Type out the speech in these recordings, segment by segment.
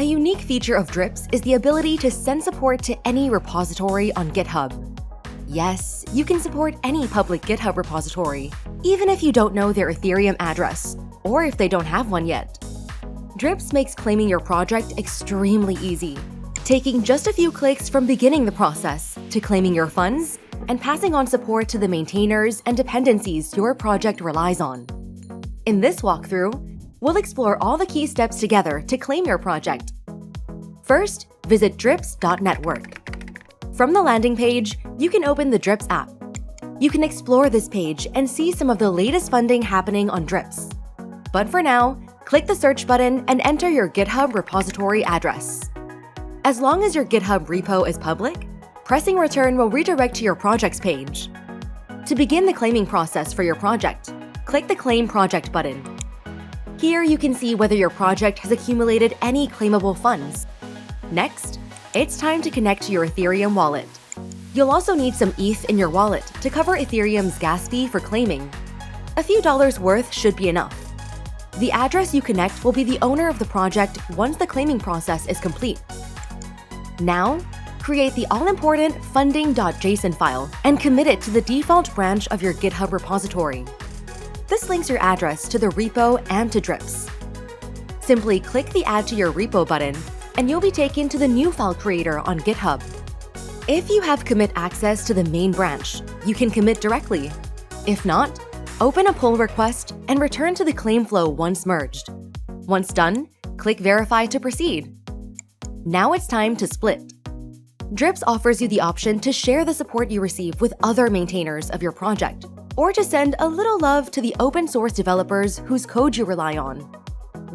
A unique feature of Drips is the ability to send support to any repository on GitHub. Yes, you can support any public GitHub repository, even if you don't know their Ethereum address, or if they don't have one yet. Drips makes claiming your project extremely easy, taking just a few clicks from beginning the process to claiming your funds and passing on support to the maintainers and dependencies your project relies on. In this walkthrough, we'll explore all the key steps together to claim your project. First, visit drips.network. From the landing page, you can open the Drips app. You can explore this page and see some of the latest funding happening on Drips. But for now, click the search button and enter your GitHub repository address. As long as your GitHub repo is public, pressing return will redirect to your project's page. To begin the claiming process for your project, click the Claim Project button. Here you can see whether your project has accumulated any claimable funds. Next, it's time to connect to your Ethereum wallet. You'll also need some ETH in your wallet to cover Ethereum's gas fee for claiming. A few dollars worth should be enough. The address you connect will be the owner of the project once the claiming process is complete. Now, create the all-important funding.json file and commit it to the default branch of your GitHub repository. This links your address to the repo and to Drips. Simply click the Add to your repo button, and you'll be taken to the new file creator on GitHub. If you have commit access to the main branch, you can commit directly. If not, open a pull request and return to the claim flow once merged. Once done, click Verify to proceed. Now it's time to split. Drips offers you the option to share the support you receive with other maintainers of your project, or to send a little love to the open source developers whose code you rely on.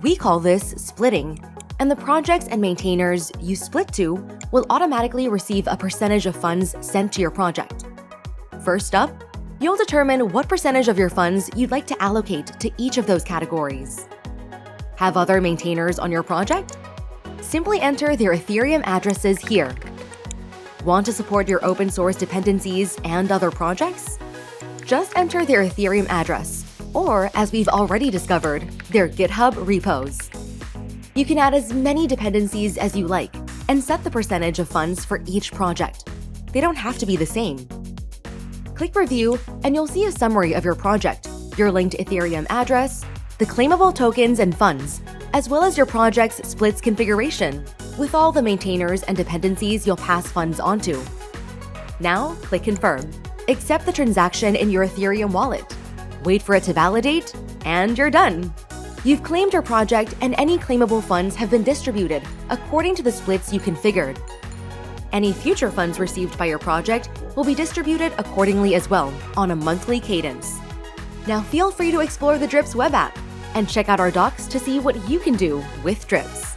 We call this splitting, and the projects and maintainers you split to will automatically receive a percentage of funds sent to your project. First up, you'll determine what percentage of your funds you'd like to allocate to each of those categories. Have other maintainers on your project? Simply enter their Ethereum addresses here. Want to support your open source dependencies and other projects? Just enter their Ethereum address, or as we've already discovered, their GitHub repos. You can add as many dependencies as you like and set the percentage of funds for each project. They don't have to be the same. Click Review and you'll see a summary of your project, your linked Ethereum address, the claimable tokens and funds, as well as your project's splits configuration, with all the maintainers and dependencies you'll pass funds onto. Now, click Confirm. Accept the transaction in your Ethereum wallet. Wait for it to validate, and you're done. You've claimed your project, and any claimable funds have been distributed according to the splits you configured. Any future funds received by your project will be distributed accordingly as well, on a monthly cadence. Now feel free to explore the Drips web app and check out our docs to see what you can do with Drips.